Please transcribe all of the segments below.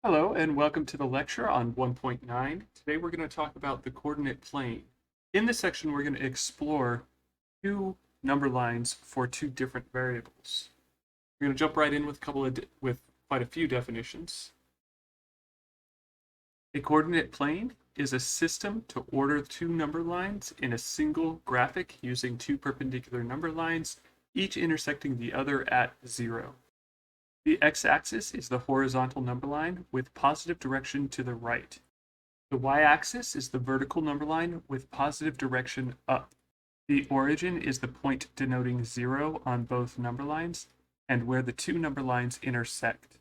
Hello and welcome to the lecture on 1.9. Today we're going to talk about the coordinate plane. In this section we're going to explore two number lines for two different variables. We're going to jump right in with quite a few definitions. A coordinate plane is a system to order two number lines in a single graphic using two perpendicular number lines, each intersecting the other at 0. The x-axis is the horizontal number line with positive direction to the right. The y-axis is the vertical number line with positive direction up. The origin is the point denoting 0 on both number lines and where the two number lines intersect.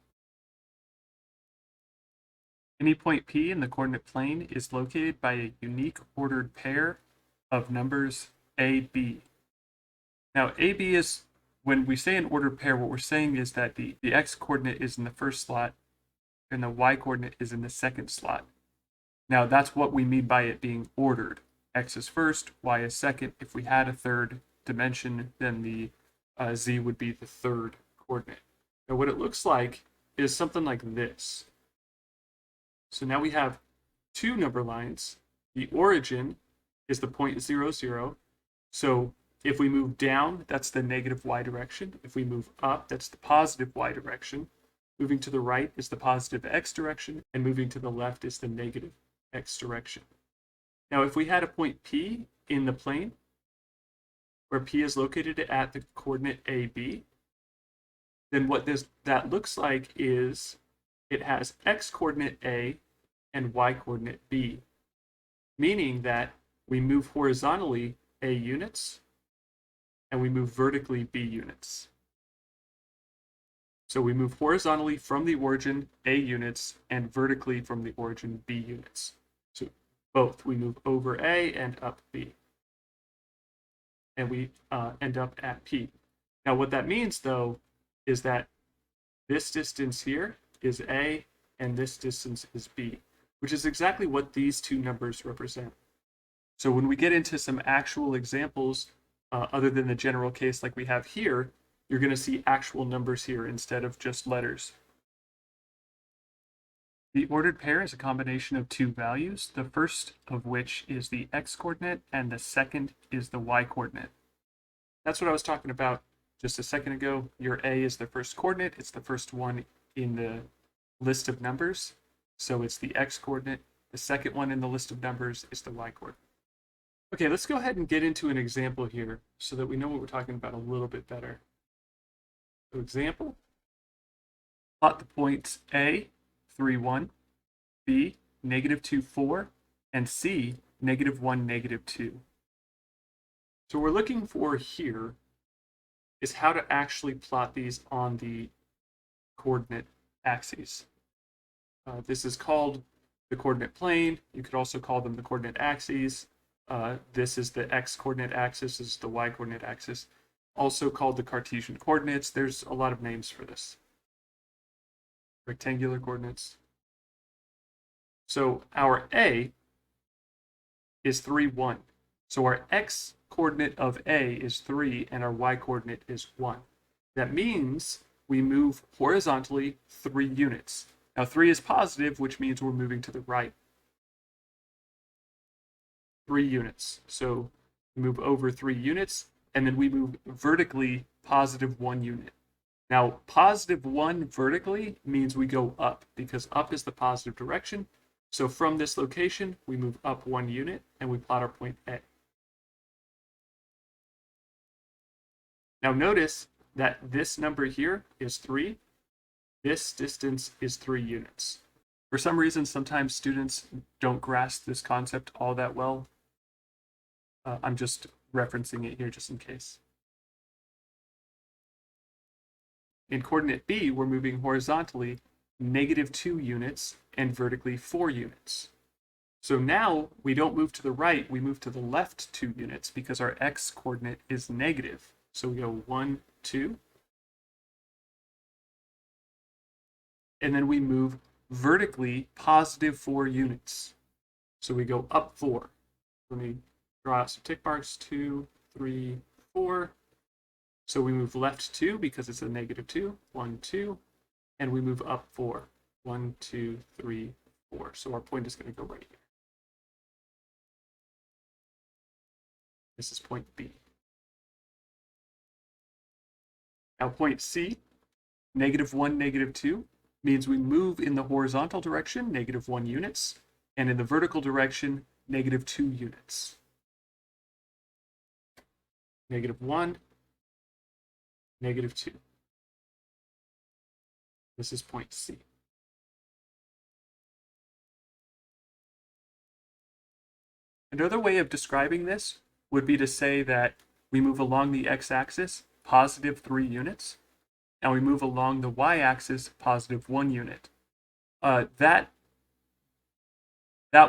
Any point P in the coordinate plane is located by a unique ordered pair of numbers AB. Now AB is, when we say an ordered pair, what we're saying is that the x-coordinate is in the first slot and the y-coordinate is in the second slot. Now that's what we mean by it being ordered. X is first, y is second. If we had a third dimension, then the z would be the third coordinate. Now what it looks like is something like this. So now we have two number lines. The origin is the point 0, 0. So if we move down, that's the negative y direction. If we move up, that's the positive y direction. Moving to the right is the positive x direction, and moving to the left is the negative x direction. Now, if we had a point P in the plane, where P is located at the coordinate AB, then what that looks like is it has x coordinate A and y coordinate B, meaning that we move horizontally A units, and we move vertically B units. So we move horizontally from the origin A units and vertically from the origin B units. So both, we move over A and up B. And we end up at P. Now what that means though is that this distance here is A and this distance is B, which is exactly what these two numbers represent. So when we get into some actual examples, other than the general case like we have here, you're going to see actual numbers here instead of just letters. The ordered pair is a combination of two values, the first of which is the x-coordinate and the second is the y-coordinate. That's what I was talking about just a second ago. Your A is the first coordinate. It's the first one in the list of numbers. So it's the x-coordinate. The second one in the list of numbers is the y-coordinate. Okay, let's go ahead and get into an example here so that we know what we're talking about a little bit better. So example, plot the points A, 3, 1, B, -2, 4, and C, -1, -2. So what we're looking for here is how to actually plot these on the coordinate axes. This is called the coordinate plane. You could also call them the coordinate axes. This is the x-coordinate axis, this is the y-coordinate axis, also called the Cartesian coordinates. There's a lot of names for this. Rectangular coordinates. So our A is 3, 1. So our x-coordinate of A is 3 and our y-coordinate is 1. That means we move horizontally 3 units. Now 3 is positive, which means we're moving to the right. 3 units. So we move over 3 units, and then we move vertically +1 unit. Now, +1 vertically means we go up, because up is the positive direction. So from this location, we move up 1 unit, and we plot our point A. Now notice that this number here is 3. This distance is 3 units. For some reason, sometimes students don't grasp this concept all that well. I'm just referencing it here just in case. In coordinate B, we're moving horizontally -2 units and vertically 4 units. So now we don't move to the right, we move to the left 2 units because our x-coordinate is negative. So we go 1, 2. And then we move vertically +4 units. So we go up 4. Let me draw out some tick marks, 2, 3, 4. So we move left 2 because it's a -2, 1, 2, and we move up 4. 1, 2, 3, 4. So our point is going to go right here. This is point B. Now point C, -1, -2, means we move in the horizontal direction, -1 units, and in the vertical direction, -2 units. -1, -2. This is point C. Another way of describing this would be to say that we move along the x-axis, +3 units, and we move along the y-axis, +1 unit. That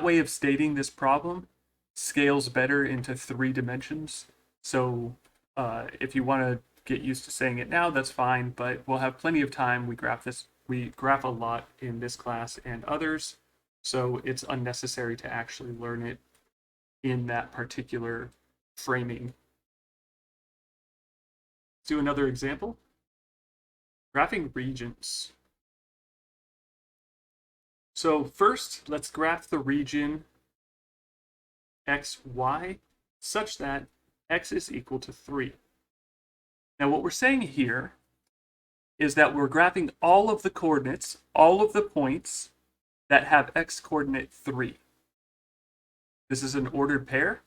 way of stating this problem scales better into 3 dimensions. So if you want to get used to saying it now, that's fine, but we'll have plenty of time. We graph a lot in this class and others, so it's unnecessary to actually learn it in that particular framing. Let's do another example. Graphing regions. So first, let's graph the region x, y, such that x is equal to 3. Now what we're saying here is that we're graphing all of the coordinates, all of the points that have x coordinate 3. This is an ordered pair,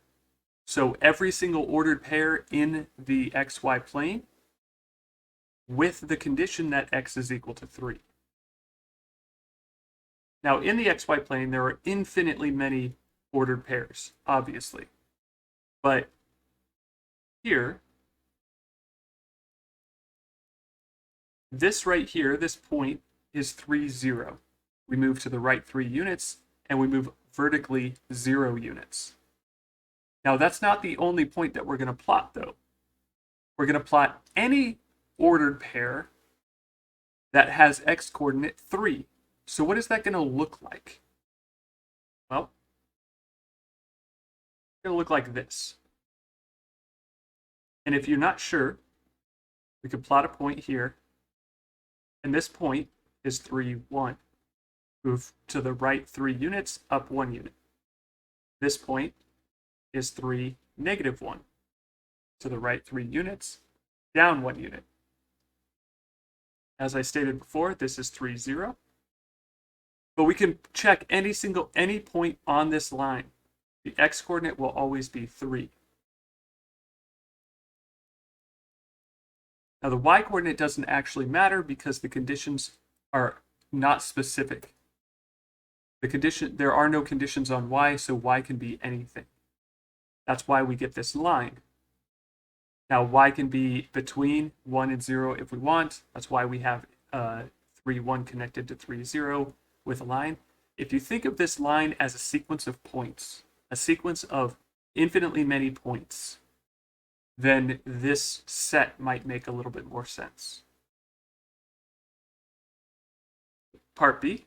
so every single ordered pair in the xy plane with the condition that x is equal to 3. Now in the xy plane, there are infinitely many ordered pairs, obviously. But here, this right here, this point is 3, 0. We move to the right 3 units, and we move vertically 0 units. Now that's not the only point that we're going to plot, though. We're going to plot any ordered pair that has x coordinate 3. So what is that going to look like? Well, it's going to look like this. And if you're not sure, we could plot a point here. And this point is 3, 1. Move to the right 3 units, up 1 unit. This point is 3, -1. To the right 3 units, down 1 unit. As I stated before, this is 3, 0. But we can check any point on this line. The x coordinate will always be 3. Now the y coordinate doesn't actually matter because the conditions are not specific. There are no conditions on y, so y can be anything. That's why we get this line. Now y can be between 1 and 0 if we want. That's why we have 3, 1 connected to 3, 0 with a line. If you think of this line as a sequence of points, a sequence of infinitely many points, then this set might make a little bit more sense. Part B.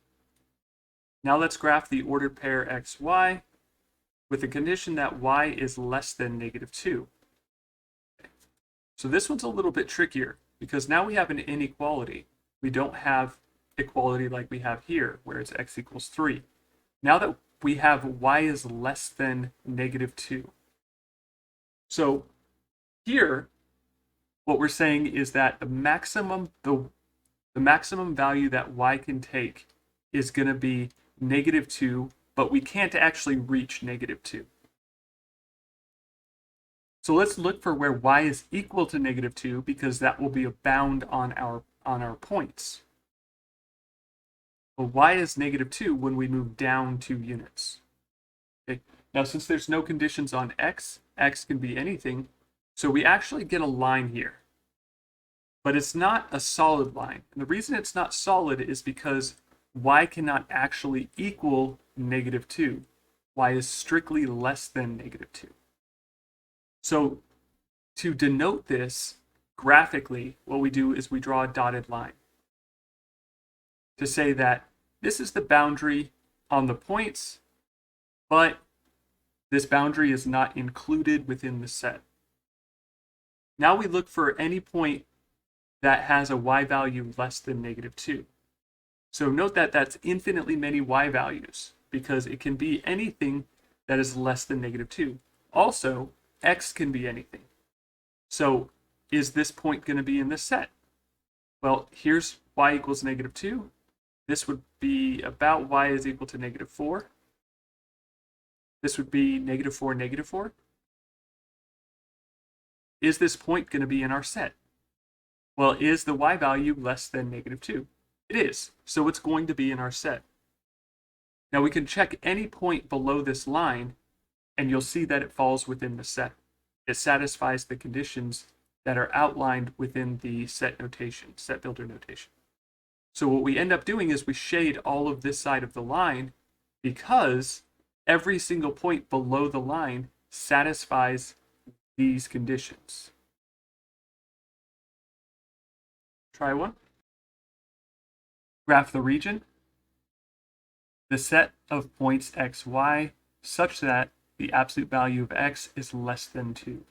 Now let's graph the ordered pair x, y with the condition that y is less than -2. So this one's a little bit trickier because now we have an inequality. We don't have equality like we have here where it's x equals 3. Now that we have y is less than -2. So here, what we're saying is that the maximum value that y can take is going to be -2, but we can't actually reach -2. So let's look for where y is equal to -2 because that will be a bound on our points. Well, y is -2 when we move down 2 units. Okay. Now, since there's no conditions on x can be anything, so we actually get a line here. But it's not a solid line. And the reason it's not solid is because y cannot actually equal -2. Y is strictly less than -2. So to denote this graphically, what we do is we draw a dotted line to say that this is the boundary on the points, but this boundary is not included within the set. Now we look for any point that has a y value less than -2. So note that that's infinitely many y values because it can be anything that is less than -2. Also, x can be anything. So is this point going to be in this set? Well, here's y equals -2. This would be about y is equal to -4. This would be -4, -4. Is this point going to be in our set? Well, is the y value less than -2? It is, so it's going to be in our set. Now we can check any point below this line, and you'll see that it falls within the set. It satisfies the conditions that are outlined within the set notation, set builder notation. So what we end up doing is we shade all of this side of the line because every single point below the line satisfies these conditions. Try one. Graph the region, the set of points x, y, such that the absolute value of x is less than 2.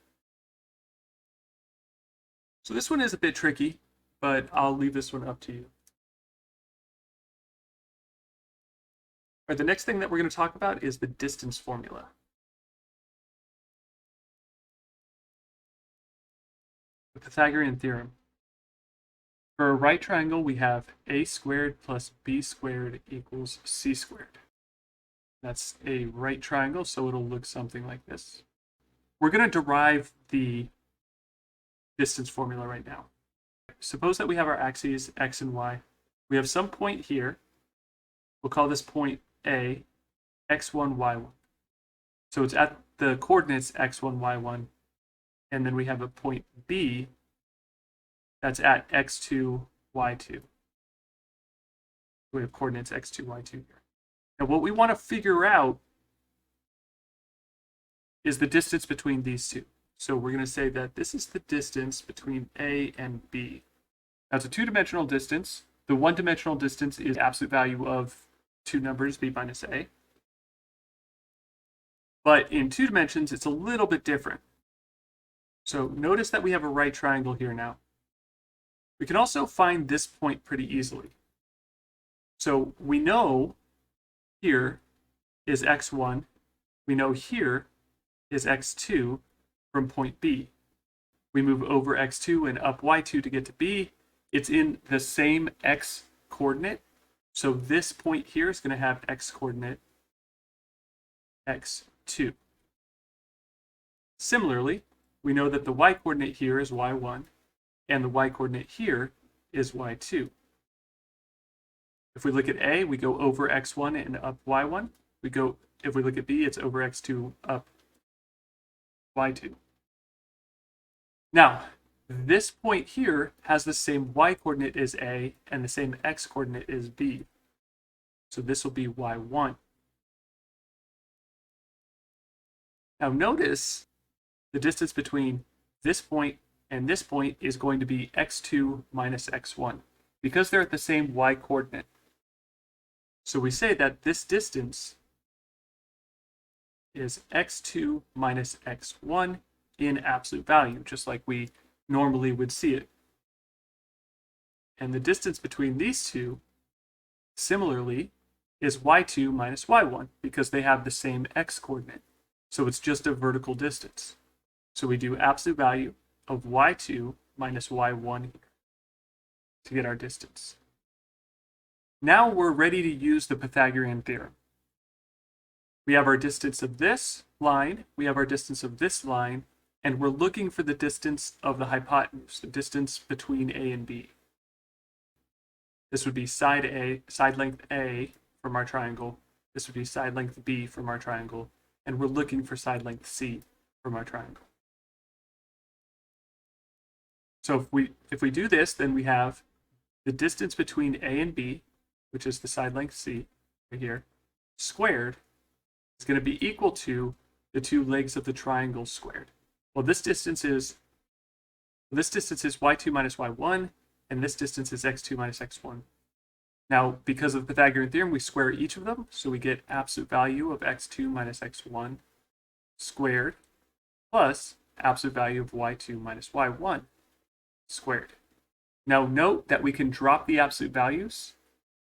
So this one is a bit tricky, but I'll leave this one up to you. All right, the next thing that we're going to talk about is the distance formula. The Pythagorean theorem. For a right triangle, we have a squared plus b squared equals c squared. That's a right triangle, so it'll look something like this. We're going to derive the distance formula right now. Suppose that we have our axes x and y. We have some point here. We'll call this point A, x1, y1. So it's at the coordinates x1, y1. And then we have a point B that's at x2, y2. We have coordinates x2, y2 here. Now what we want to figure out is the distance between these two. So we're going to say that this is the distance between A and B. Now it's a two-dimensional distance. The one-dimensional distance is the absolute value of two numbers, b minus a. But in two dimensions, it's a little bit different. So notice that we have a right triangle here now. We can also find this point pretty easily. So we know here is x1. We know here is x2 from point B. We move over x2 and up y2 to get to B. It's in the same x coordinate. So this point here is going to have x coordinate x2. Similarly, we know that the y coordinate here is y1 and the y coordinate here is y2. If we look at A, we go over x1 and up y1. If we look at B, it's over x2 up y2. Now, this point here has the same y coordinate as A and the same x coordinate as B. So this will be y1. Now notice the distance between this point and this point is going to be x2 minus x1 because they're at the same y coordinate. So we say that this distance is x2 minus x1 in absolute value, just like we normally would see it. And the distance between these two, similarly, is y2 minus y1 because they have the same x coordinate. So it's just a vertical distance. So we do absolute value of y2 minus y1 here to get our distance. Now we're ready to use the Pythagorean theorem. We have our distance of this line, we have our distance of this line, and we're looking for the distance of the hypotenuse, the distance between A and B. This would be side length A from our triangle. This would be side length B from our triangle. And we're looking for side length C from our triangle. So if we do this, then we have the distance between A and B, which is the side length C right here, squared is going to be equal to the two legs of the triangle squared. Well, this distance is y2 minus y1, and this distance is x2 minus x1. Now, because of the Pythagorean theorem, we square each of them, so we get absolute value of x2 minus x1 squared plus absolute value of y2 minus y1 squared. Now, note that we can drop the absolute values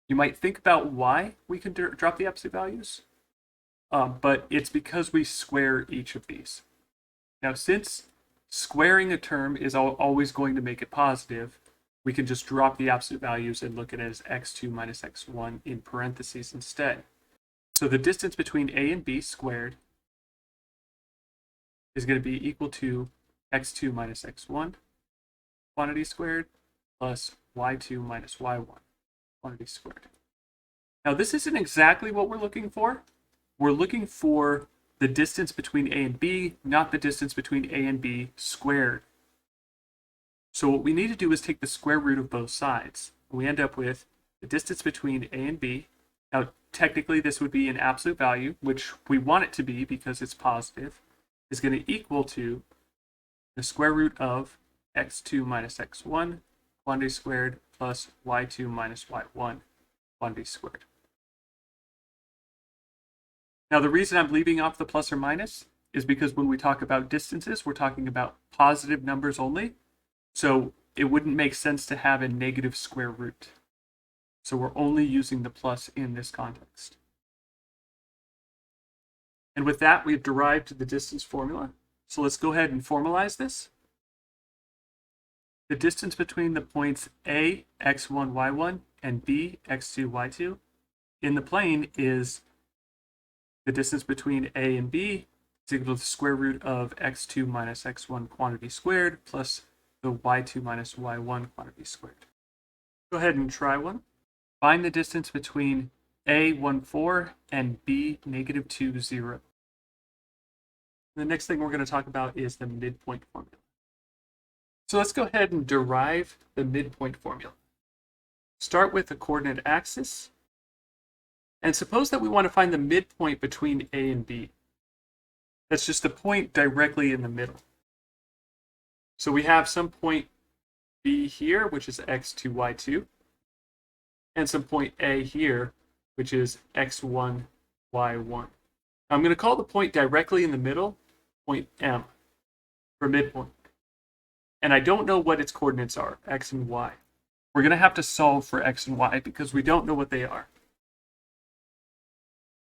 You might think about why we can drop the absolute values, but it's because we square each of these. Now, since squaring a term is always going to make it positive, we can just drop the absolute values and look at it as x2 minus x1 in parentheses instead. So the distance between a and b squared is going to be equal to x2 minus x1 quantity squared plus y2 minus y1 quantity squared. Now, this isn't exactly what we're looking for. We're looking for the distance between a and b, not the distance between a and b squared. So what we need to do is take the square root of both sides. We end up with the distance between a and b. Now, technically, this would be an absolute value, which we want it to be because it's positive, is going to equal to the square root of x2 minus x1 quantity squared plus y2 minus y1 quantity squared. Now, the reason I'm leaving off the plus or minus is because when we talk about distances, we're talking about positive numbers only. So it wouldn't make sense to have a negative square root. So we're only using the plus in this context. And with that, we've derived the distance formula. So let's go ahead and formalize this. The distance between the points A, x1, y1, and B, x2, y2, in the plane is the distance between A and B is equal to the square root of x2 minus x1 quantity squared plus the y2 minus y1 quantity squared. Go ahead and try one. Find the distance between A, 1, 4 and B, negative 2, 0. The next thing we're going to talk about is the midpoint formula. So let's go ahead and derive the midpoint formula. Start with the coordinate axis. And suppose that we want to find the midpoint between A and B. That's just the point directly in the middle. So we have some point B here, which is x2, y2, and some point A here, which is x1, y1. I'm going to call the point directly in the middle point M for midpoint. And I don't know what its coordinates are, x and y. We're going to have to solve for x and y because we don't know what they are.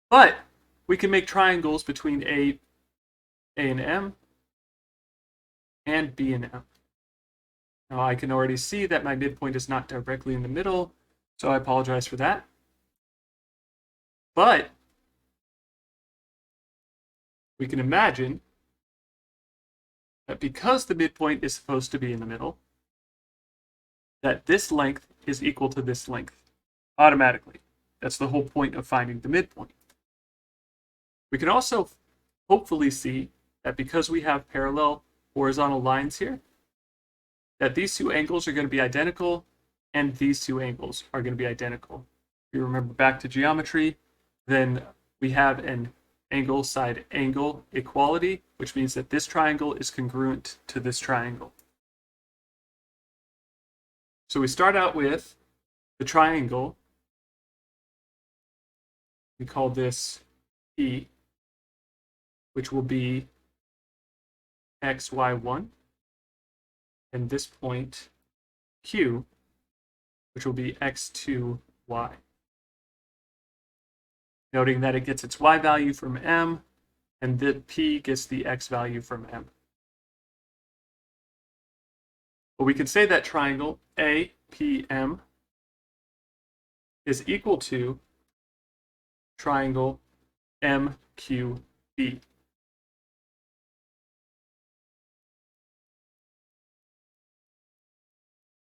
But we can make triangles between A and M and B and M. Now I can already see that my midpoint is not directly in the middle, so I apologize for that. But we can imagine that because the midpoint is supposed to be in the middle, that this length is equal to this length automatically. That's the whole point of finding the midpoint. We can also hopefully see that because we have parallel horizontal lines here, that these two angles are going to be identical and these two angles are going to be identical. If you remember back to geometry, then we have an angle side angle equality, which means that this triangle is congruent to this triangle. So we start out with the triangle. We call this P, which will be x, y, 1, and this point Q, which will be x2, y. Noting that it gets its y value from M, and the P gets the x value from M. But we can say that triangle APM is equal to triangle MQB.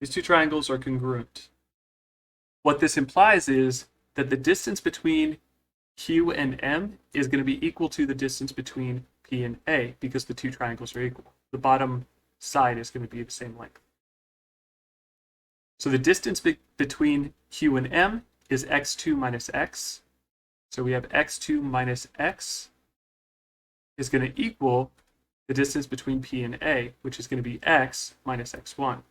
These two triangles are congruent. What this implies is that the distance between Q and M is going to be equal to the distance between P and A because the two triangles are equal. The bottom side is going to be the same length. So the distance between Q and M is x2 minus x. So we have x2 minus x is going to equal the distance between P and A, which is going to be x minus x1.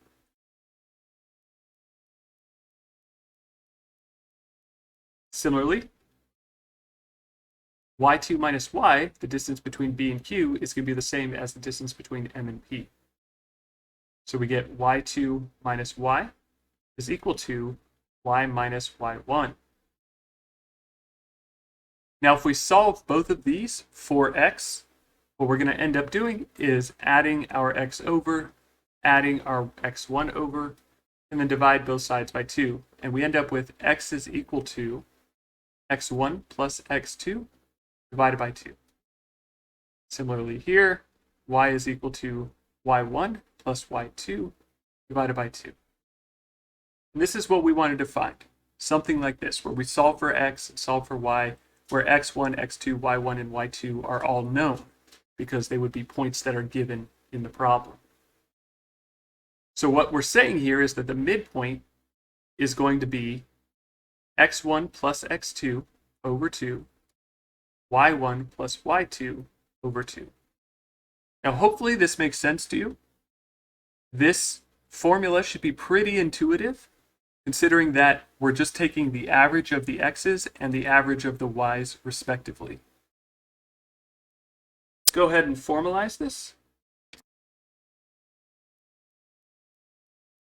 Similarly, y2 minus y, the distance between B and Q, is going to be the same as the distance between M and P. So we get y2 minus y is equal to y minus y1. Now, if we solve both of these for x, what we're going to end up doing is adding our x over, adding our x1 over, and then divide both sides by 2. And we end up with x is equal to x1 plus x2 divided by 2. Similarly here, y is equal to y1 plus y2 divided by 2. And this is what we wanted to find. Something like this, where we solve for x, solve for y, where x1, x2, y1, and y2 are all known, because they would be points that are given in the problem. So what we're saying here is that the midpoint is going to be x1 plus x2 over 2, y1 plus y2 over 2. Now, hopefully this makes sense to you. This formula should be pretty intuitive, considering that we're just taking the average of the x's and the average of the y's respectively. Let's go ahead and formalize this.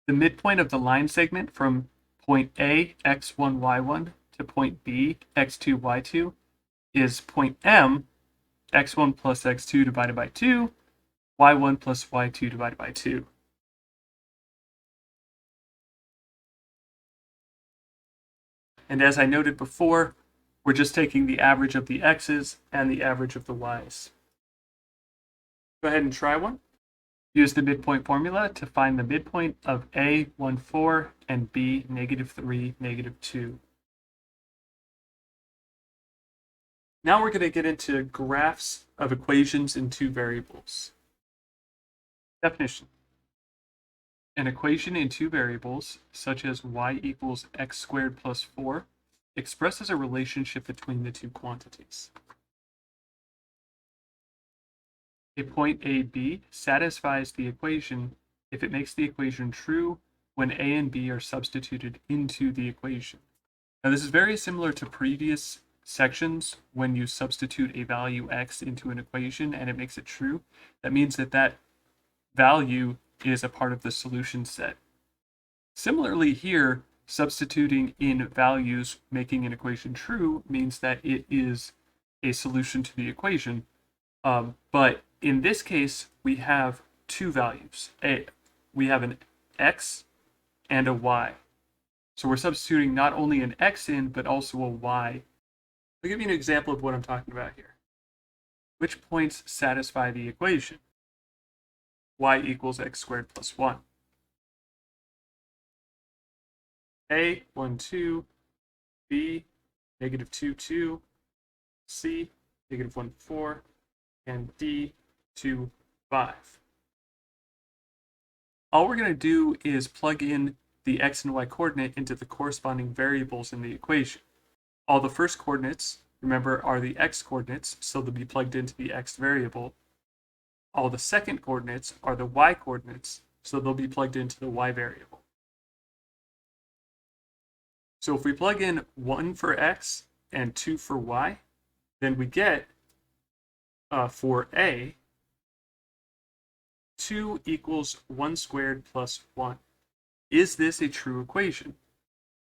The midpoint of the line segment from point A, x1, y1 to point B, x2, y2 is point M, x1 plus x2 divided by 2, y1 plus y2 divided by 2. And as I noted before, we're just taking the average of the x's and the average of the y's. Go ahead and try one. Use the midpoint formula to find the midpoint of A, 1, 4, and B, -3, -2. Now we're going to get into graphs of equations in two variables. Definition. An equation in two variables, such as y equals x squared plus 4, expresses a relationship between the two quantities. A point AB satisfies the equation if it makes the equation true when A and B are substituted into the equation. Now, this is very similar to previous sections when you substitute a value x into an equation and it makes it true. That means that that value is a part of the solution set. Similarly here, substituting in values making an equation true means that it is a solution to the equation. But in this case, we have two values. We have an x and a y. So we're substituting not only an x in, but also a y. I'll give you an example of what I'm talking about here. Which points satisfy the equation? Y equals x squared plus 1. A, 1, 2, B, -2, 2, C, -1, 4, and D, 2, 5. All we're going to do is plug in the x and y coordinate into the corresponding variables in the equation. All the first coordinates, remember, are the x coordinates, so they'll be plugged into the x variable. All the second coordinates are the y coordinates, so they'll be plugged into the y variable. So if we plug in 1 for x and 2 for y, then we get, for A, 2 equals 1 squared plus 1. Is this a true equation?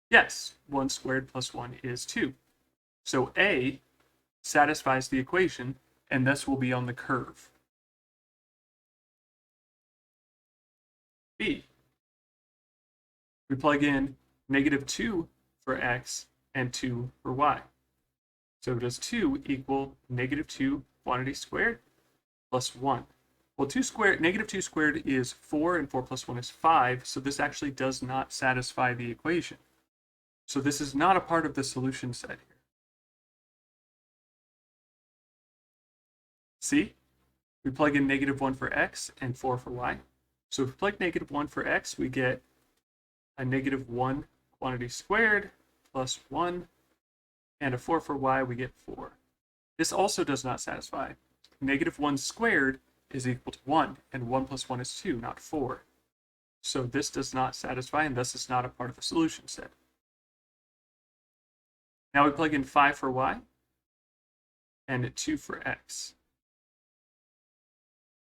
Yes, 1 squared plus 1 is 2. So A satisfies the equation, and thus will be on the curve. B. We plug in -2 for x and 2 for y. So does 2 equal -2 quantity squared plus 1? Well, -2 squared is 4, and 4 plus 1 is 5, so this actually does not satisfy the equation. So this is not a part of the solution set here. See? We plug in -1 for x and 4 for y. So if we plug -1 for x, we get a -1 quantity squared plus 1, and a 4 for y, we get 4. This also does not satisfy. -1 squared is equal to 1, and 1 plus 1 is 2, not 4. So this does not satisfy, and thus is not a part of the solution set. Now we plug in 5 for y, and 2 for x.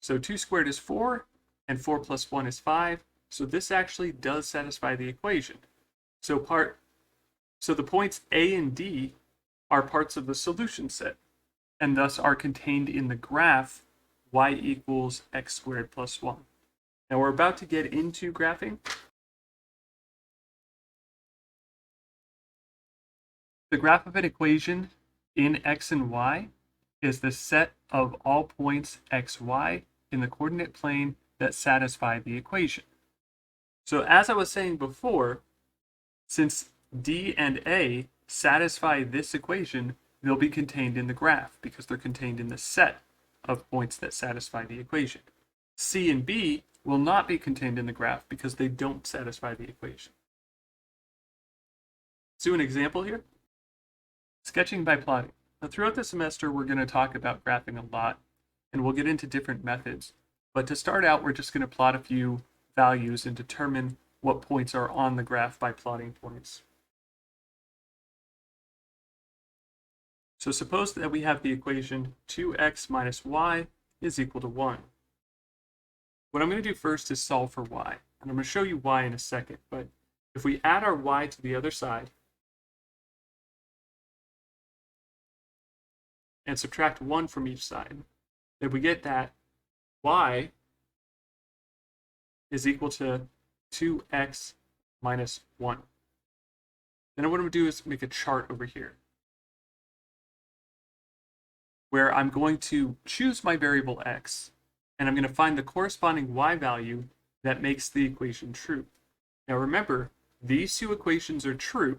So 2 squared is 4, and 4 plus 1 is 5, so this actually does satisfy the equation. So the points A and D are parts of the solution set, and thus are contained in the graph y equals x squared plus 1. Now we're about to get into graphing. The graph of an equation in x and y is the set of all points x, y in the coordinate plane that satisfy the equation. So as I was saying before, since D and A satisfy this equation, they'll be contained in the graph because they're contained in the set of points that satisfy the equation. C and B will not be contained in the graph because they don't satisfy the equation. Let's do an example here. Sketching by plotting. Now, throughout the semester, we're going to talk about graphing a lot, and we'll get into different methods. But to start out, we're just going to plot a few values and determine what points are on the graph by plotting points. So suppose that we have the equation 2x minus y is equal to 1. What I'm going to do first is solve for y, and I'm going to show you y in a second, but if we add our y to the other side and subtract 1 from each side, then we get that y is equal to 2x minus 1. Then what I'm going to do is make a chart over here where I'm going to choose my variable x, and I'm going to find the corresponding y value that makes the equation true. Now remember, these two equations are true.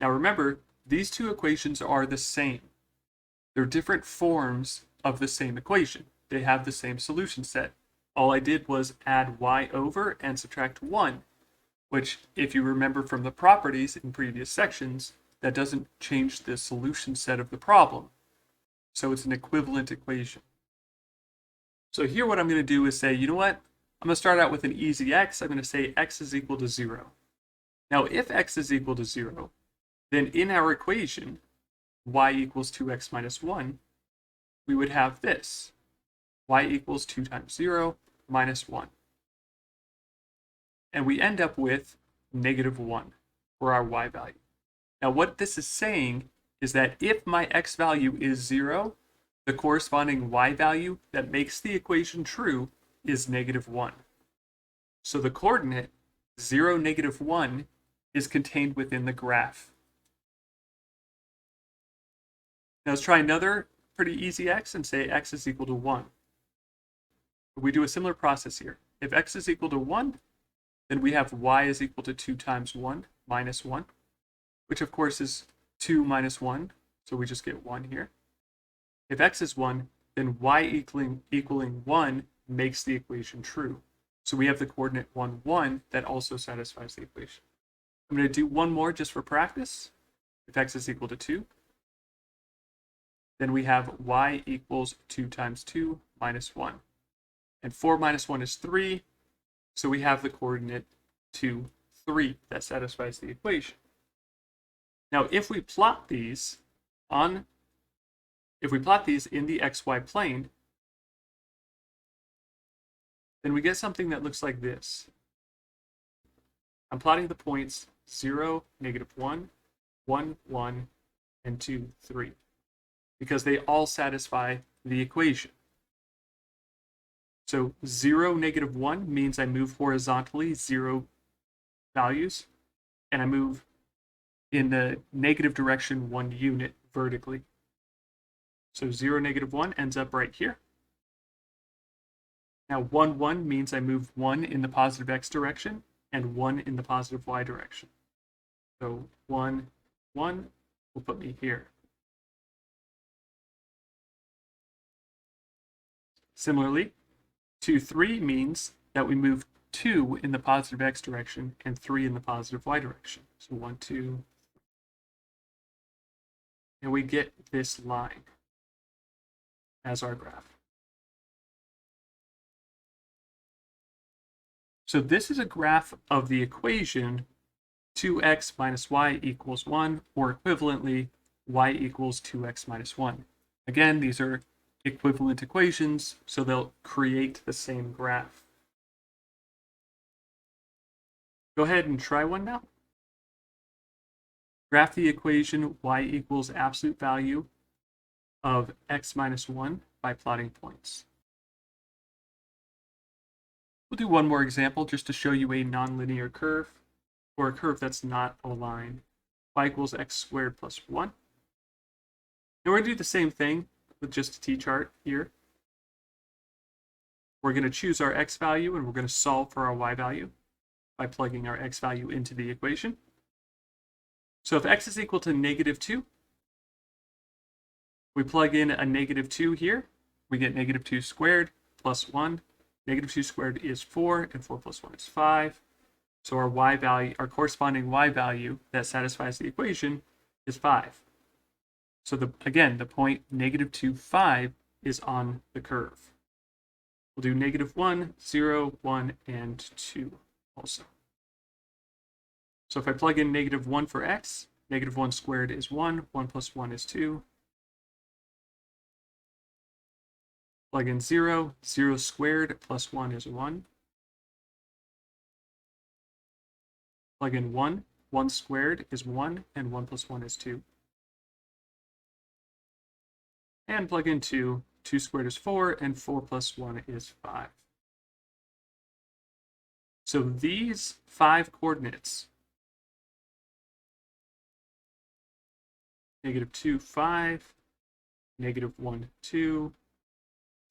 Now remember, these two equations are the same. They're different forms of the same equation. They have the same solution set. All I did was add y over and subtract 1, which, if you remember from the properties in previous sections, that doesn't change the solution set of the problem. So it's an equivalent equation. So here what I'm going to do is say, you know what? I'm going to start out with an easy x. I'm going to say x is equal to 0. Now, if x is equal to 0, then in our equation, y equals 2x minus 1, we would have this. Y equals 2 times 0 minus 1. And we end up with negative 1 for our y value. Now, what this is saying is that if my x value is 0, the corresponding y value that makes the equation true is negative 1. So the coordinate 0, negative 1 is contained within the graph. Now let's try another pretty easy x and say x is equal to 1. We do a similar process here. If x is equal to 1, then we have y is equal to 2 times 1 minus 1, which of course is 2 minus 1, so we just get 1 here. If x is 1, then y equaling 1 makes the equation true. So we have the coordinate 1, 1 that also satisfies the equation. I'm going to do one more just for practice. If x is equal to 2, then we have y equals 2 times 2 minus 1. And 4 minus 1 is 3, so we have the coordinate 2, 3 that satisfies the equation. Now, if we plot these in the xy plane, then we get something that looks like this. I'm plotting the points 0, negative 1, 1, 1, and 2, 3, because they all satisfy the equation. So 0, negative 1 means I move horizontally 0 values, and I move in the negative direction 1 unit vertically. So 0, negative 1 ends up right here. Now 1, 1 means I move 1 in the positive x direction and 1 in the positive y direction. So 1, 1 will put me here. Similarly, 2, 3 means that we move 2 in the positive x direction and 3 in the positive y direction. So 1, 2, and we get this line as our graph. So this is a graph of the equation 2x minus y equals 1, or equivalently, y equals 2x minus 1. Again, these are equivalent equations, so they'll create the same graph. Go ahead and try one now. Graph the equation y equals absolute value of x minus 1 by plotting points. We'll do one more example just to show you a nonlinear curve, or a curve that's not a line. Y equals x squared plus 1. And we're going to do the same thing with just a t-chart here. We're going to choose our x value and we're going to solve for our y value by plugging our x value into the equation. So if x is equal to -2, we plug in a -2 here. We get -2 squared plus 1. -2 squared is 4, and 4 plus 1 is 5. So our y value, our corresponding y value that satisfies the equation is 5. So again, the point -2, 5 is on the curve. We'll do -1, 0, 1, and 2 also. So if I plug in -1 for x, -1 squared is 1, 1 plus 1 is 2. Plug in 0, 0 squared plus 1 is 1. Plug in 1, 1 squared is 1, and 1 plus 1 is 2. And plug in 2, 2 squared is 4, and 4 plus 1 is 5. So these 5 coordinates, -2, 5, -1, 2,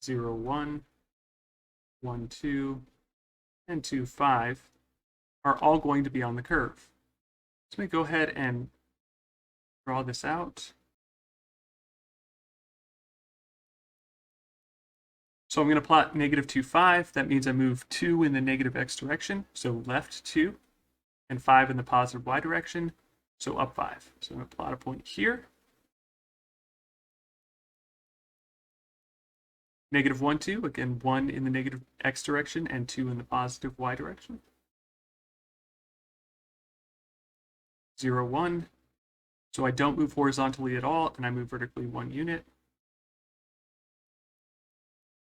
0, 1, 1, 2, and 2, 5, are all going to be on the curve. So let me go ahead and draw this out. So I'm going to plot -2, 5. That means I move 2 in the negative x direction, so left 2, and 5 in the positive y direction, so up 5. So I'm going to plot a point here. -1, 2, again 1 in the negative x direction and 2 in the positive y direction. 0, 1. So I don't move horizontally at all, and I move vertically 1 unit.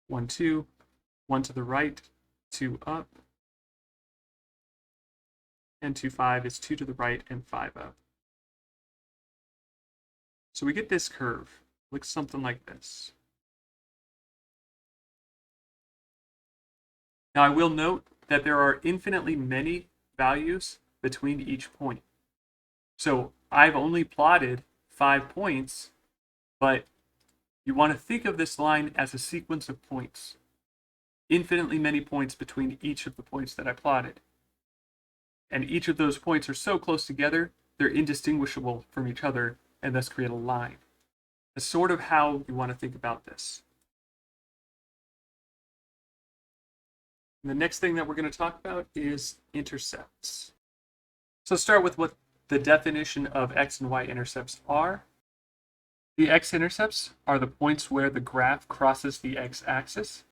1, 2, 1 to the right, 2 up. And 2, 5 is 2 to the right and 5 up. So we get this curve. It looks something like this. Now I will note that there are infinitely many values between each point. So I've only plotted 5 points, but you want to think of this line as a sequence of points. Infinitely many points between each of the points that I plotted. And each of those points are so close together, they're indistinguishable from each other and thus create a line. That's sort of how you want to think about this. And the next thing that we're going to talk about is intercepts. So let's start with what the definition of x and y intercepts are. The x-intercepts are the points where the graph crosses the x-axis.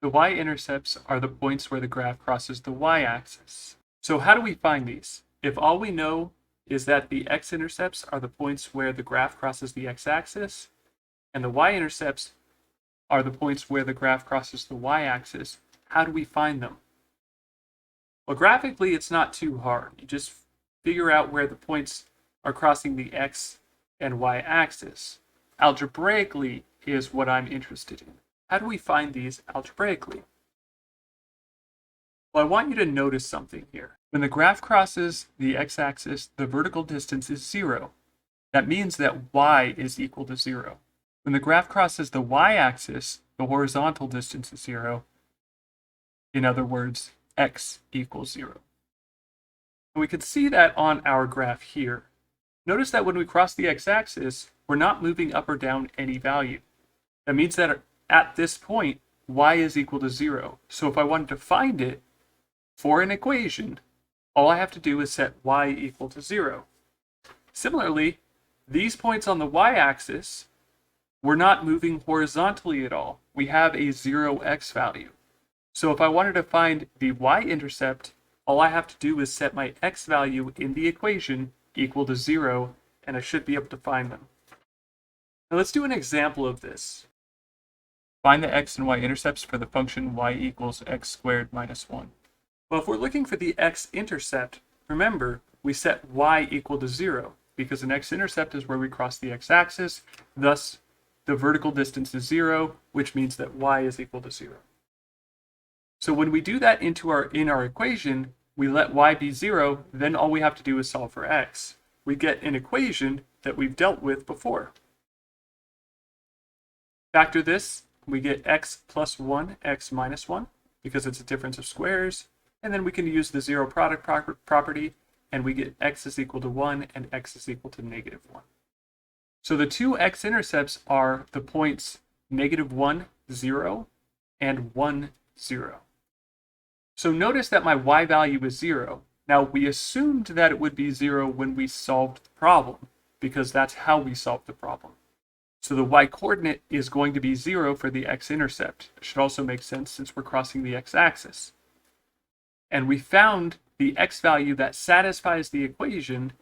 The y-intercepts are the points where the graph crosses the y-axis. So how do we find these? If all we know is that the x-intercepts are the points where the graph crosses the x-axis, and the y-intercepts are the points where the graph crosses the y-axis, how do we find them? Well, graphically, it's not too hard. You just figure out where the points are crossing the x and y-axis. Algebraically is what I'm interested in. How do we find these algebraically? Well, I want you to notice something here. When the graph crosses the x-axis, the vertical distance is 0. That means that y is equal to 0. When the graph crosses the y-axis, the horizontal distance is 0. In other words, x equals 0. And we can see that on our graph here. Notice that when we cross the x-axis, we're not moving up or down any value. That means that at this point, y is equal to 0. So if I wanted to find it for an equation, all I have to do is set y equal to 0. Similarly, these points on the y-axis, we're not moving horizontally at all. We have a 0x value. So if I wanted to find the y-intercept, all I have to do is set my x value in the equation equal to 0, and I should be able to find them. Now let's do an example of this. Find the x and y intercepts for the function y equals x squared minus 1. Well, if we're looking for the x-intercept, remember, we set y equal to 0, because an x-intercept is where we cross the x-axis, thus the vertical distance is 0, which means that y is equal to 0. So when we do that in our equation, we let y be 0, then all we have to do is solve for x. We get an equation that we've dealt with before. Factor this, we get x plus 1, x minus 1, because it's a difference of squares, and then we can use the zero product property, and we get x is equal to 1 and x is equal to negative 1. So the two x-intercepts are the points negative 1, 0, and 1, 0. So notice that my y value is 0. Now, we assumed that it would be 0 when we solved the problem, because that's how we solved the problem. So the y-coordinate is going to be 0 for the x-intercept. It should also make sense since we're crossing the x-axis. And we found the x value that satisfies the equation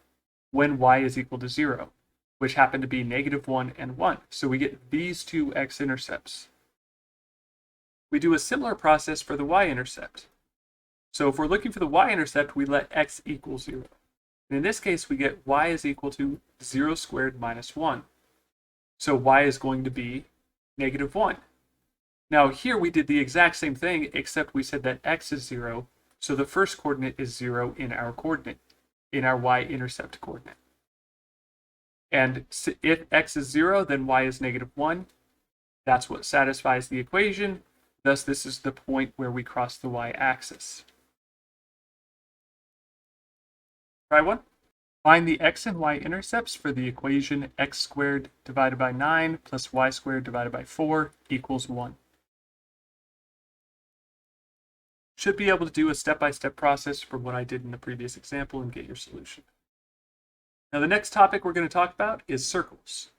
when y is equal to 0, which happened to be negative 1 and 1. So we get these two x-intercepts. We do a similar process for the y-intercept. So if we're looking for the y-intercept, we let x equal 0. And in this case, we get y is equal to 0 squared minus 1. So y is going to be negative 1. Now here we did the exact same thing, except we said that x is 0. So the first coordinate is 0 in our coordinate, in our y-intercept coordinate. And if x is 0, then y is negative 1. That's what satisfies the equation. Thus, this is the point where we cross the y-axis. Try one. Find the x and y intercepts for the equation x squared divided by 9 plus y squared divided by 4 equals 1. Should be able to do a step-by-step process from what I did in the previous example and get your solution. Now the next topic we're going to talk about is circles.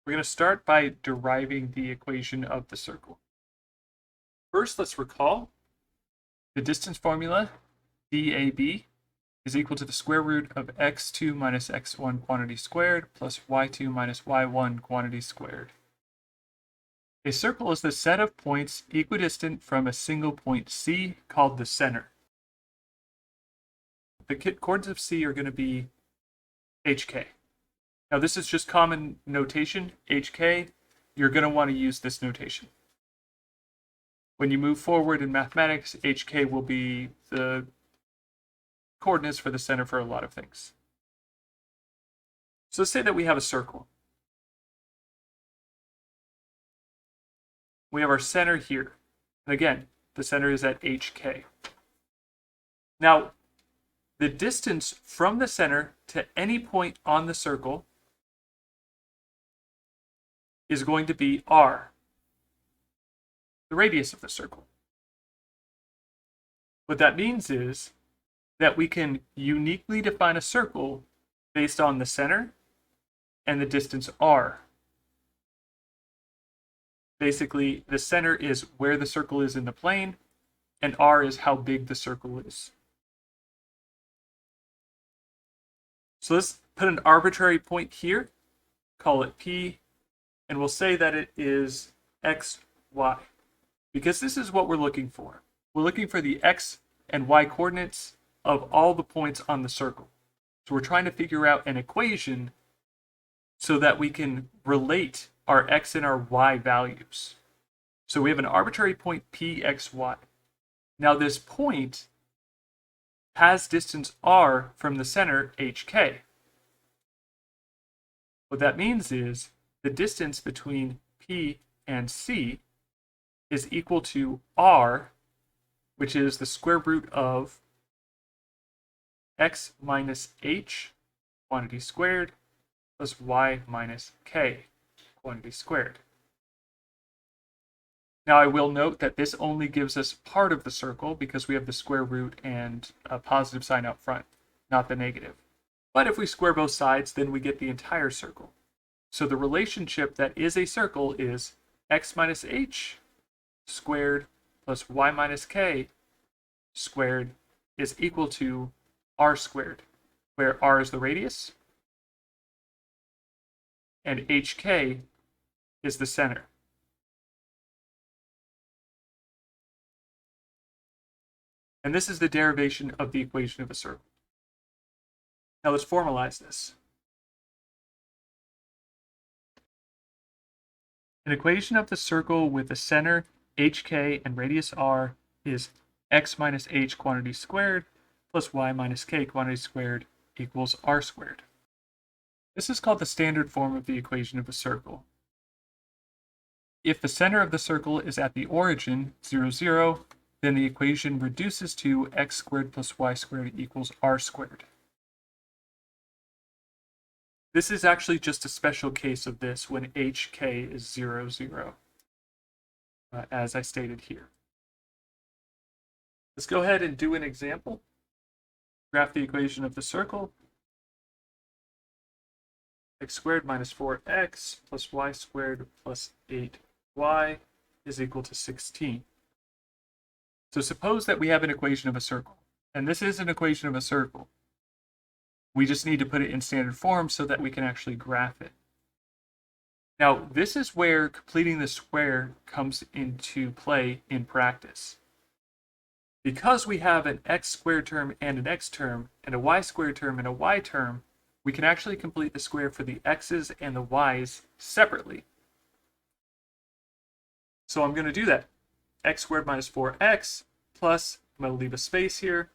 We're going to start by deriving the equation of the circle. First, let's recall the distance formula, DAB, is equal to the square root of x2 minus x1 quantity squared plus y2 minus y1 quantity squared. A circle is the set of points equidistant from a single point C called the center. The coordinates of C are going to be HK. Now this is just common notation, HK. You're going to want to use this notation. When you move forward in mathematics, HK will be the coordinates for the center for a lot of things. So let's say that we have a circle. We have our center here. And again, the center is at HK. Now, the distance from the center to any point on the circle is going to be R, the radius of the circle. What that means is that we can uniquely define a circle based on the center and the distance R. Basically, the center is where the circle is in the plane, and R is how big the circle is. So let's put an arbitrary point here, call it P, and we'll say that it is x, y, because this is what we're looking for. We're looking for the x and y coordinates of all the points on the circle. So we're trying to figure out an equation so that we can relate our x and our y values. So we have an arbitrary point P, x, y. Now this point has distance r from the center, HK. What that means is the distance between P and C is equal to r, which is the square root of x minus h quantity squared plus y minus k quantity squared. Now I will note that this only gives us part of the circle because we have the square root and a positive sign out front, not the negative. But if we square both sides, then we get the entire circle. So the relationship that is a circle is x minus h squared plus y minus k squared is equal to r squared, where r is the radius and hk is the center. And this is the derivation of the equation of a circle. Now let's formalize this. An equation of the circle with the center hk and radius r is x minus h quantity squared plus y minus k quantity squared equals r squared. This is called the standard form of the equation of a circle. If the center of the circle is at the origin, 0, 0, then the equation reduces to x squared plus y squared equals r squared. This is actually just a special case of this when hk is 0, 0, as I stated here. Let's go ahead and do an example. Graph the equation of the circle. X squared minus 4x plus y squared plus 8y is equal to 16. So suppose that we have an equation of a circle, and this is an equation of a circle. We just need to put it in standard form so that we can actually graph it. Now, this is where completing the square comes into play in practice. Because we have an x squared term and an x term, and a y squared term and a y term, we can actually complete the square for the x's and the y's separately. So I'm going to do that. X squared minus 4x plus, I'm going to leave a space here,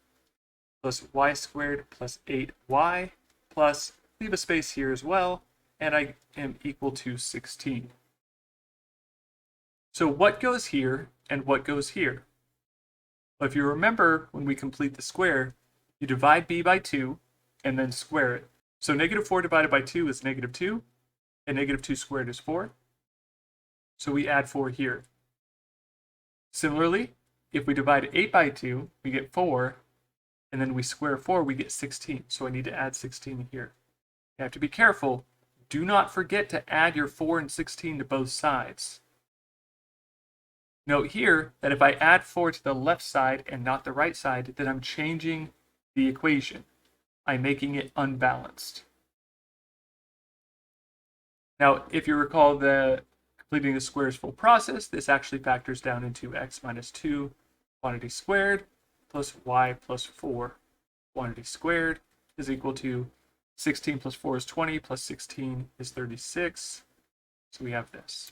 plus y squared plus 8y plus, leave a space here as well, and I am equal to 16. So what goes here and what goes here? Well, if you remember, when we complete the square, you divide b by 2 and then square it. So negative 4 divided by 2 is negative 2, and negative 2 squared is 4. So we add 4 here. Similarly, if we divide 8 by 2, we get 4, and then we square 4, we get 16. So I need to add 16 here. You have to be careful. Do not forget to add your 4 and 16 to both sides. Note here that if I add 4 to the left side and not the right side, then I'm changing the equation. I'm making it unbalanced. Now, if you recall the completing the square's full process, this actually factors down into x minus 2 quantity squared plus y plus 4 quantity squared is equal to 16 plus 4 is 20 plus 16 is 36. So we have this.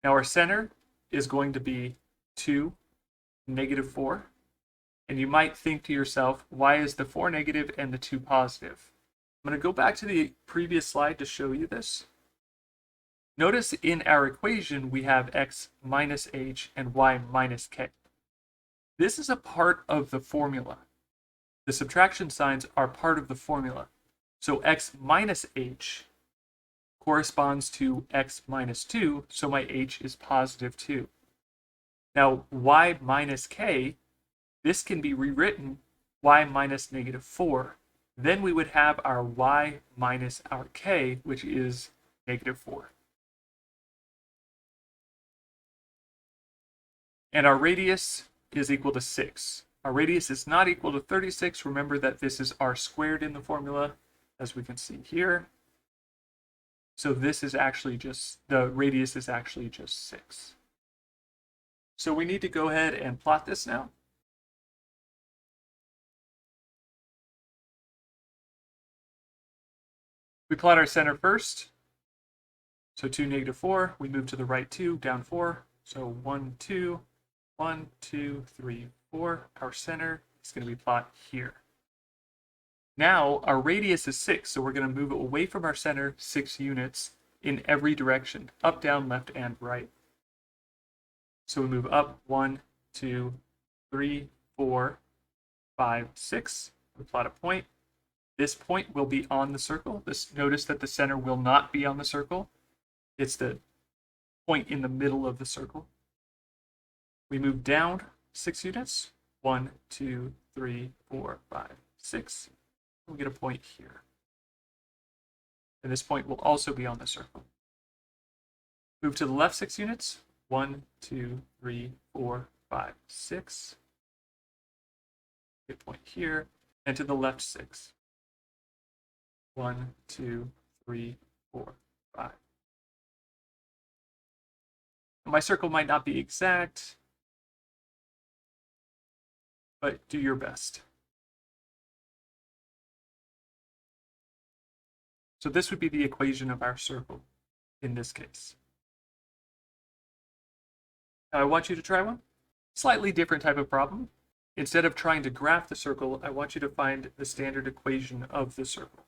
Now our center is going to be 2, negative 4. And you might think to yourself, why is the 4 negative and the 2 positive? I'm going to go back to the previous slide to show you this. Notice in our equation we have x minus h and y minus k. This is a part of the formula. The subtraction signs are part of the formula. So x minus h corresponds to x minus 2, so my h is positive 2. Now y minus k, this can be rewritten y minus negative 4. Then we would have our y minus our k, which is negative 4. And our radius is equal to 6. Our radius is not equal to 36. Remember that this is r squared in the formula, as we can see here. So this is actually just, the radius is actually just 6. So we need to go ahead and plot this now. We plot our center first. So 2, negative 4. We move to the right 2, down 4. So 1, 2, 1, 2, 3, 4. Our center is going to be plot here. Now our radius is 6, so we're going to move away from our center 6 units in every direction, up, down, left, and right. So we move up 1, 2, 3, 4, 5, 6. We plot a point. This point will be on the circle. Notice that the center will not be on the circle. It's the point in the middle of the circle. We move down 6 units. 1, 2, 3, 4, 5, 6. We get a point here. And this point will also be on the circle. Move to the left 6 units. 1, 2, 3, 4, 5, 6. Get a point here. And to the left 6. 1, 2, 3, 4, 5. My circle might not be exact. but do your best. So this would be the equation of our circle in this case. Now I want you to try one. Slightly different type of problem. Instead of trying to graph the circle, I want you to find the standard equation of the circle.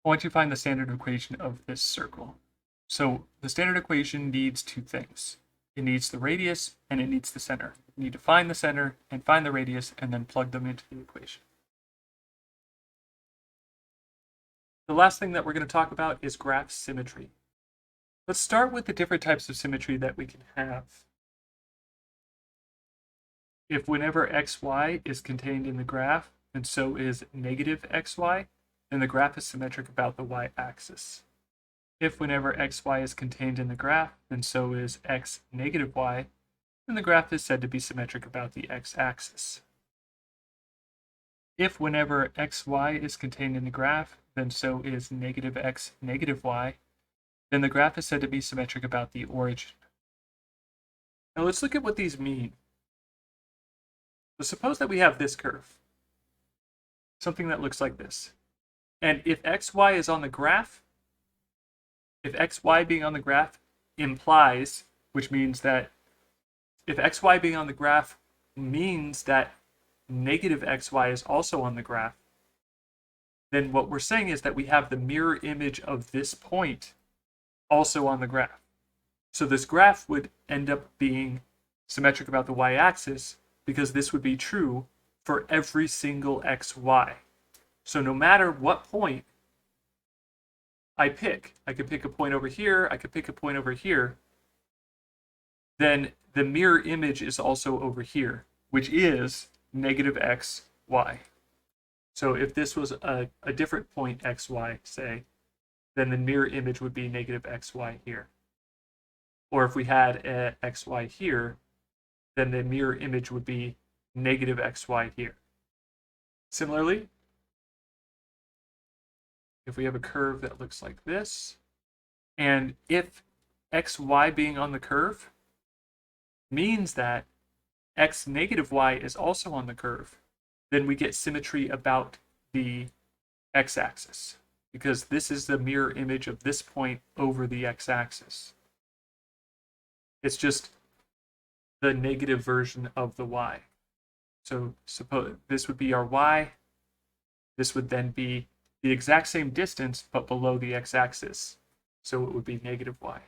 I want you to find the standard equation of this circle. So the standard equation needs two things. It needs the radius and it needs the center. You need to find the center and find the radius and then plug them into the equation. The last thing that we're going to talk about is graph symmetry. Let's start with the different types of symmetry that we can have. If whenever xy is contained in the graph, and so is negative xy, then the graph is symmetric about the y-axis. If whenever xy is contained in the graph, and so is x negative y, then the graph is said to be symmetric about the x-axis. If whenever xy is contained in the graph, then so is negative x negative y, then the graph is said to be symmetric about the origin. Now let's look at what these mean. So suppose that we have this curve, something that looks like this. And if xy is on the graph, if xy being on the graph implies, which means that if xy being on the graph means that negative xy is also on the graph, then what we're saying is that we have the mirror image of this point also on the graph. So this graph would end up being symmetric about the y-axis because this would be true for every single xy. So no matter what point I could pick a point over here, I could pick a point over here, then the mirror image is also over here, which is negative x, y. So if this was a different point xy, say, then the mirror image would be negative xy here. Or if we had a xy here, then the mirror image would be negative xy here. Similarly, if we have a curve that looks like this, and if xy being on the curve means that x negative y is also on the curve, then we get symmetry about the x-axis, because this is the mirror image of this point over the x-axis. It's just the negative version of the y. So suppose this would be our y. This would then be the exact same distance, but below the x-axis. So it would be negative y.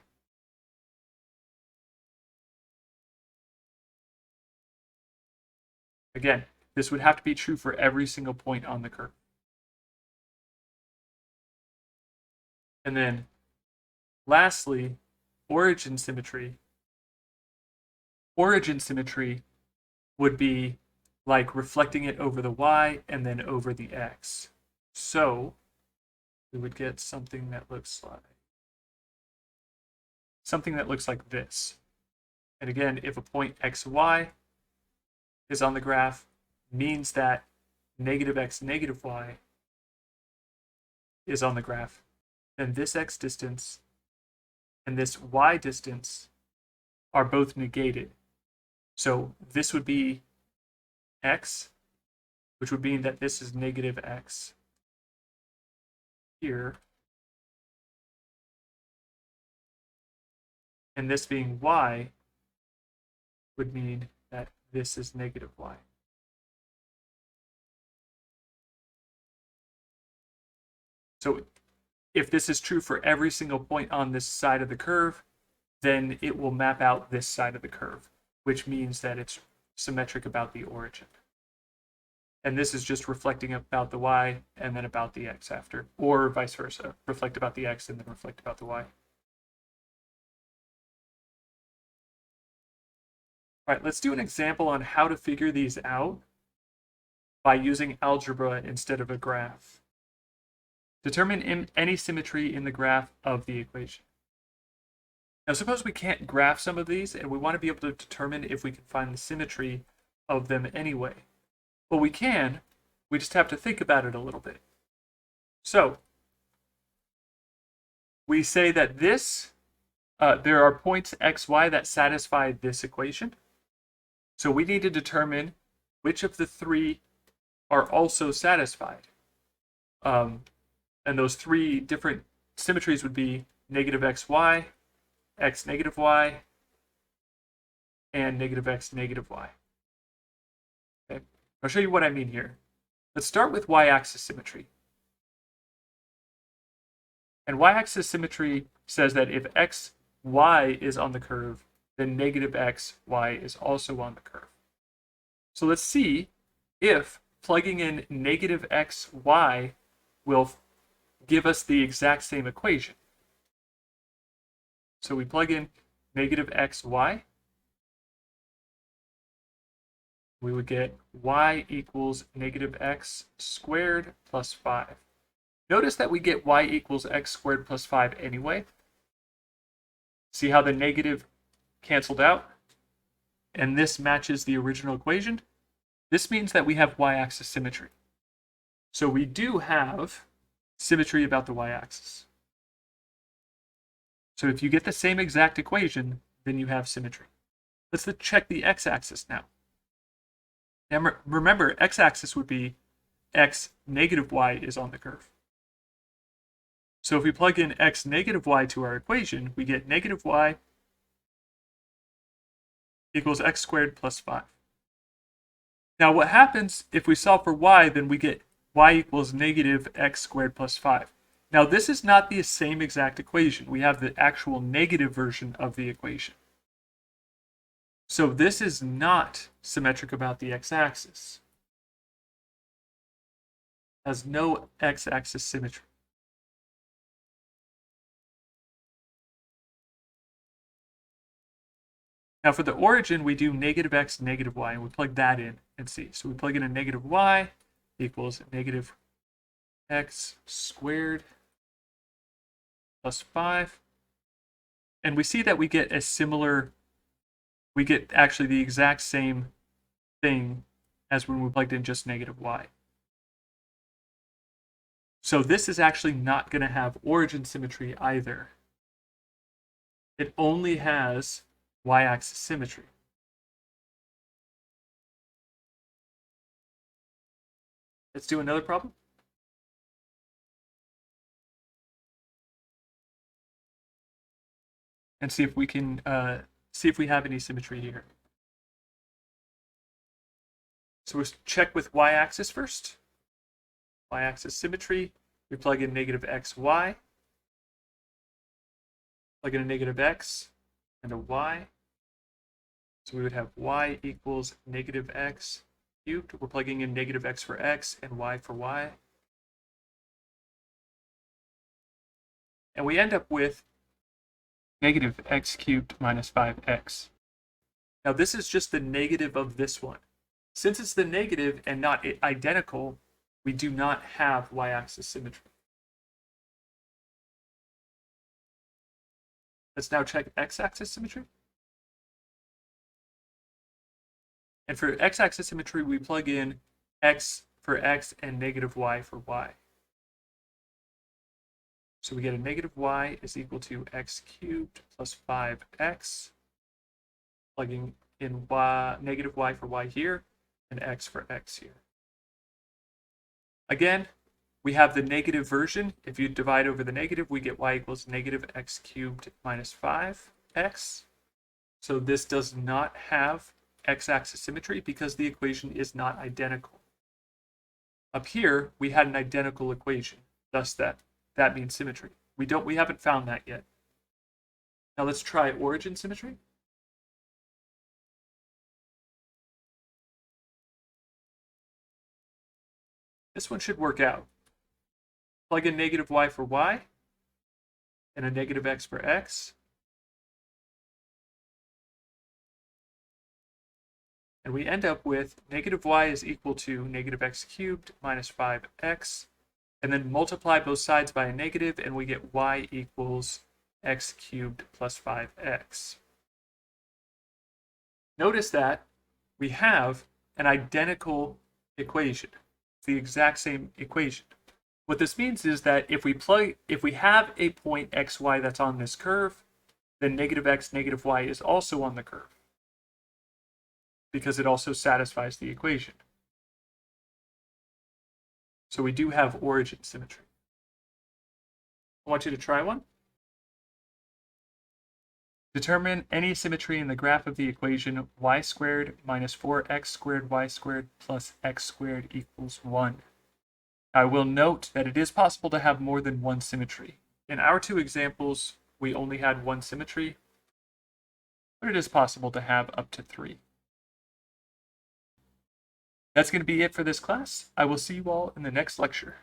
Again, this would have to be true for every single point on the curve. And then lastly, origin symmetry. Origin symmetry would be like reflecting it over the y and then over the x. So we would get something that looks like this. And again, if a point xy is on the graph, means that negative x negative y is on the graph, then this x distance and this y distance are both negated. So this would be x, which would mean that this is negative x here, and this being y would mean that this is negative y. So if this is true for every single point on this side of the curve, then it will map out this side of the curve, which means that it's symmetric about the origin. And this is just reflecting about the y and then about the x after, or vice versa, reflect about the x and then reflect about the y. All right, let's do an example on how to figure these out by using algebra instead of a graph. Determine any symmetry in the graph of the equation. Now suppose we can't graph some of these and we want to be able to determine if we can find the symmetry of them anyway. Well, we can, we just have to think about it a little bit. So we say that this, there are points x, y that satisfy this equation. So we need to determine which of the three are also satisfied. And those three different symmetries would be negative xy, x negative y, and negative x negative y. Okay, I'll show you what I mean here. Let's start with y-axis symmetry. And y-axis symmetry says that if x, y is on the curve, then negative x, y is also on the curve. So let's see if plugging in negative x, y will give us the exact same equation. So we plug in negative x, y. We would get y equals negative x squared plus 5. Notice that we get y equals x squared plus 5 anyway. See how the negative canceled out? And this matches the original equation. This means that we have y-axis symmetry. So we do have symmetry about the y-axis. So if you get the same exact equation, then you have symmetry. Let's check the x-axis now. Now remember, x-axis would be x negative y is on the curve. So if we plug in x negative y to our equation, we get negative y equals x squared plus 5. Now what happens if we solve for y, then we get y equals negative x squared plus 5. Now this is not the same exact equation. We have the actual negative version of the equation. So this is not symmetric about the x-axis. Has no x-axis symmetry. Now for the origin, we do negative x, negative y, and we plug that in and see. So we plug in a negative y equals negative x squared plus 5. And we see that we get a similar, we get actually the exact same thing as when we plugged in just negative y. So this is actually not going to have origin symmetry either. It only has y-axis symmetry. Let's do another problem. And see if we can see if we have any symmetry here. So we'll check with y-axis first. Y-axis symmetry. We plug in negative x, y. Plug in a negative x and a y. So we would have y equals negative x cubed. We're plugging in negative x for x and y for y. And we end up with negative x cubed minus 5x. Now this is just the negative of this one. Since it's the negative and not identical, we do not have y-axis symmetry. Let's now check x-axis symmetry. And for x-axis symmetry, we plug in x for x and negative y for y. So we get a negative y is equal to x cubed plus 5x, plugging in y, negative y for y here, and x for x here. Again, we have the negative version. If you divide over the negative, we get y equals negative x cubed minus 5x. So this does not have x-axis symmetry because the equation is not identical. Up here, we had an identical equation, thus that means symmetry. We haven't found that yet. Now let's try origin symmetry. This one should work out. Plug in negative y for y and a negative x for x. And we end up with negative y is equal to negative x cubed minus 5x. And then multiply both sides by a negative, and we get y equals x cubed plus 5x. Notice that we have an identical equation, the exact same equation. What this means is that if we have a point xy that's on this curve, then negative x, negative y is also on the curve because it also satisfies the equation. So we do have origin symmetry. I want you to try one. Determine any symmetry in the graph of the equation y squared minus 4x squared y squared plus x squared equals 1. I will note that it is possible to have more than one symmetry. In our two examples, we only had one symmetry, but it is possible to have up to 3. That's going to be it for this class. I will see you all in the next lecture.